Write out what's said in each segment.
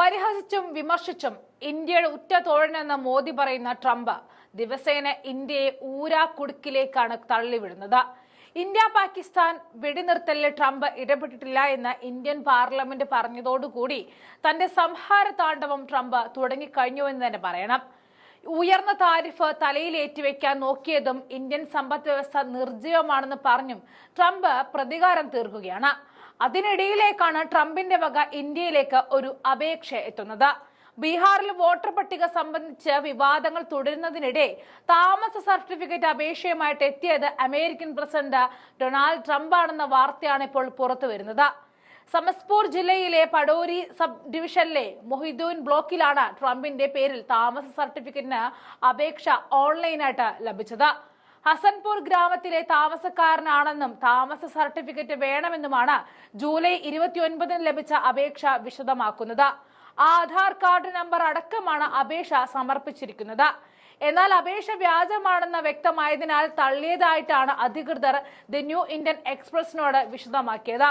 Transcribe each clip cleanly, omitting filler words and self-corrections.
പരിഹസിച്ചും വിമർശിച്ചും ഇന്ത്യയുടെ ഉറ്റ തോഴനെന്ന് മോദി പറയുന്ന ട്രംപ് ദിവസേന ഇന്ത്യയെ ഊരാക്കുടുക്കിലേക്കാണ് തള്ളിവിടുന്നത്. ഇന്ത്യ പാകിസ്ഥാൻ വെടിനിർത്തലിൽ ട്രംപ് ഇടപെട്ടിട്ടില്ല എന്ന് ഇന്ത്യൻ പാർലമെന്റ് പറഞ്ഞതോടുകൂടി തന്റെ സംഹാര താണ്ഡവം ട്രംപ് തുടങ്ങിക്കഴിഞ്ഞുവെന്ന് തന്നെ പറയണം. ഉയർന്ന താരിഫ് തലയിലേറ്റിവെക്കാൻ നോക്കിയതും ഇന്ത്യൻ സമ്പദ് വ്യവസ്ഥ നിർജ്ജീവമാണെന്ന് പറഞ്ഞും ട്രംപ് പ്രതികാരം തീർക്കുകയാണ്. അതിനിടയിലേക്കാണ് ട്രംപിന്റെ വക ഇന്ത്യയിലേക്ക് ഒരു അപേക്ഷ എത്തുന്നത്. ബീഹാറിൽ വോട്ടർ പട്ടിക സംബന്ധിച്ച് വിവാദങ്ങൾ തുടരുന്നതിനിടെ താമസ സർട്ടിഫിക്കറ്റ് അപേക്ഷയുമായിട്ട് എത്തിയത് അമേരിക്കൻ പ്രസിഡന്റ് ഡൊണാൾഡ് ട്രംപ് ആണെന്ന വാർത്തയാണ് ഇപ്പോൾ പുറത്തു വരുന്നത്. സമസ്പൂർ ജില്ലയിലെ പടോരി സബ് ഡിവിഷനിലെ മൊഹിദ്ദീൻ ബ്ലോക്കിലാണ് ട്രംപിന്റെ പേരിൽ താമസ സർട്ടിഫിക്കറ്റിന് അപേക്ഷ ഓൺലൈനായിട്ട് ലഭിച്ചത്. ഹസൻപൂർ ഗ്രാമത്തിലെ താമസക്കാരനാണെന്നും താമസ സർട്ടിഫിക്കറ്റ് വേണമെന്നുമാണ് ജൂലൈ 29 ലഭിച്ച അപേക്ഷ വിശദമാക്കുന്നത്. ആധാർ കാർഡ് നമ്പർ അടക്കമാണ് അപേക്ഷ സമർപ്പിച്ചിരിക്കുന്നത്. എന്നാൽ അപേക്ഷ വ്യാജമാണെന്ന് വ്യക്തമായതിനാൽ തള്ളിയതായിട്ടാണ് അധികൃതർ ദി ന്യൂ ഇന്ത്യൻ എക്സ്പ്രസിനോട് വിശദമാക്കിയത്.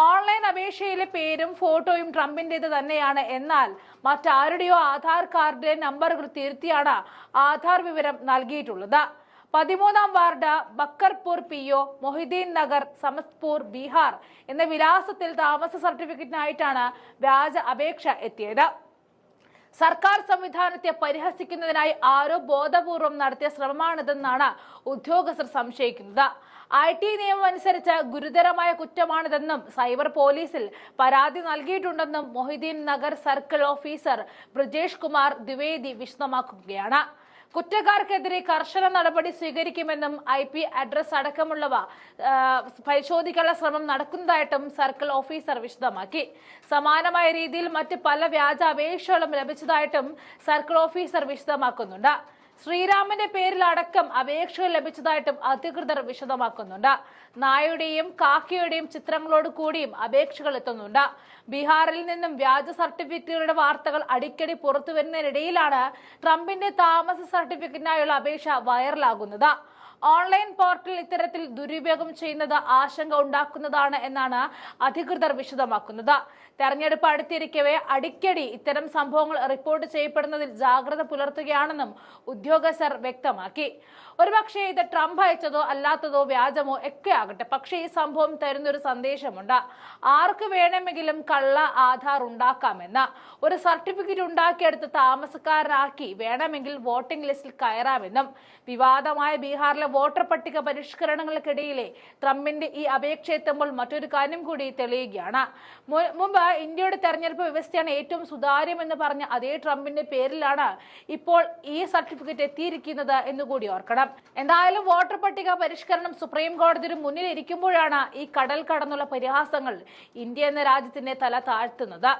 ഓൺലൈൻ അപേക്ഷയിലെ പേരും ഫോട്ടോയും ട്രംപിന്റേത് തന്നെയാണ്. എന്നാൽ മറ്റാരുടെയോ ആധാർ കാർഡിലെ നമ്പറുകൾ തിരുത്തിയാണ് ആധാർ വിവരം നൽകിയിട്ടുള്ളത്. 13-ാം വാർഡ് ബക്കർപൂർ PO മൊഹിദ്ദീൻ നഗർ സമസ്പൂർ ബീഹാർ എന്ന വിലാസത്തിൽ താമസ സർട്ടിഫിക്കറ്റിനായിട്ടാണ് വ്യാജ അപേക്ഷ എത്തിയത്. സർക്കാർ സംവിധാനത്തെ പരിഹസിക്കുന്നതിനായി ആരോ ബോധപൂർവം നടത്തിയ ശ്രമമാണിതെന്നാണ് ഉദ്യോഗസ്ഥർ സംശയിക്കുന്നത്. IT നിയമം അനുസരിച്ച് ഗുരുതരമായ കുറ്റമാണിതെന്നും സൈബർ പോലീസിൽ പരാതി നൽകിയിട്ടുണ്ടെന്നും മൊഹിദ്ദീൻ നഗർ സർക്കിൾ ഓഫീസർ ബ്രിജേഷ് കുമാർ ദ്വിവേദി വിശദമാക്കുകയാണ്. കുറ്റക്കാർക്കെതിരെ കർശന നടപടി സ്വീകരിക്കുമെന്നും IP അഡ്രസ് അടക്കമുള്ളവ പരിശോധിക്കാനുള്ള ശ്രമം നടക്കുന്നതായിട്ടും സർക്കിൾ ഓഫീസർ വിശദമാക്കി. സമാനമായ രീതിയിൽ മറ്റ് പല വ്യാജ അപേക്ഷകളും ലഭിച്ചതായിട്ടും സർക്കിൾ ഓഫീസർ വിശദമാക്കുന്നുണ്ട്. ശ്രീരാമന്റെ പേരിൽ അടക്കം അപേക്ഷകൾ ലഭിച്ചതായിട്ടും അധികൃതർ വിശദമാക്കുന്നുണ്ട്. നായയുടെയും കാക്കയുടെയും ചിത്രങ്ങളോട് കൂടിയും അപേക്ഷകൾ എത്തുന്നുണ്ട്. ബീഹാറിൽ നിന്നും വ്യാജ സർട്ടിഫിക്കറ്റുകളുടെ വാർത്തകൾ അടിക്കടി പുറത്തു വരുന്നതിനിടയിലാണ് ട്രംപിന്റെ താമസ സർട്ടിഫിക്കറ്റിനായുള്ള അപേക്ഷ വൈറലാകുന്നത്. ഓൺലൈൻ പോർട്ടൽ ഇത്തരത്തിൽ ദുരുപയോഗം ചെയ്യുന്നത് ആശങ്ക ഉണ്ടാക്കുന്നതാണ് എന്നാണ് അധികൃതർ വിശദമാക്കുന്നത്. തെരഞ്ഞെടുപ്പ് അടുത്തിരിക്കവേ അടിക്കടി ഇത്തരം സംഭവങ്ങൾ റിപ്പോർട്ട് ചെയ്യപ്പെടുന്നതിൽ ജാഗ്രത പുലർത്തുകയാണെന്നും ഉദ്യോഗസ്ഥർ വ്യക്തമാക്കി. ഒരുപക്ഷെ ഇത് ട്രംപ് അയച്ചതോ അല്ലാത്തതോ വ്യാജമോ ഒക്കെ ആകട്ടെ, പക്ഷേ ഈ സംഭവം തരുന്നൊരു സന്ദേശമുണ്ട്. ആർക്ക് വേണമെങ്കിലും കള്ള ആധാർ ഉണ്ടാക്കാമെന്ന്. ഒരു സർട്ടിഫിക്കറ്റ് ഉണ്ടാക്കിയെടുത്ത് താമസക്കാരനാക്കി വേണമെങ്കിൽ വോട്ടിംഗ് ലിസ്റ്റിൽ കയറാമെന്നും. വിവാദമായ ബീഹാറിലെ വോട്ടർ പട്ടിക പരിഷ്കരണങ്ങൾക്കിടയിലെ ട്രംപിന്റെ ഈ അപേക്ഷ എത്തുമ്പോൾ മറ്റൊരു കാര്യം കൂടി തെളിയുകയാണ്. മുമ്പ് ഇന്ത്യയുടെ തെരഞ്ഞെടുപ്പ് വ്യവസ്ഥയാണ് ഏറ്റവും സുതാര്യമെന്ന് പറഞ്ഞ അതേ ട്രംപിന്റെ പേരിലാണ് ഇപ്പോൾ ഈ സർട്ടിഫിക്കറ്റ് എത്തിയിരിക്കുന്നത് എന്നുകൂടി ഓർക്കണം. എന്തായാലും വോട്ടർ പട്ടിക പരിഷ്കരണം സുപ്രീം കോടതിയുടെ മുന്നിൽ ഇരിക്കുമ്പോഴാണ് ഈ കടൽ കടന്നുള്ള പരിഹാസങ്ങൾ ഇന്ത്യ എന്ന രാജ്യത്തിന്റെ തല താഴ്ത്തുന്നത്.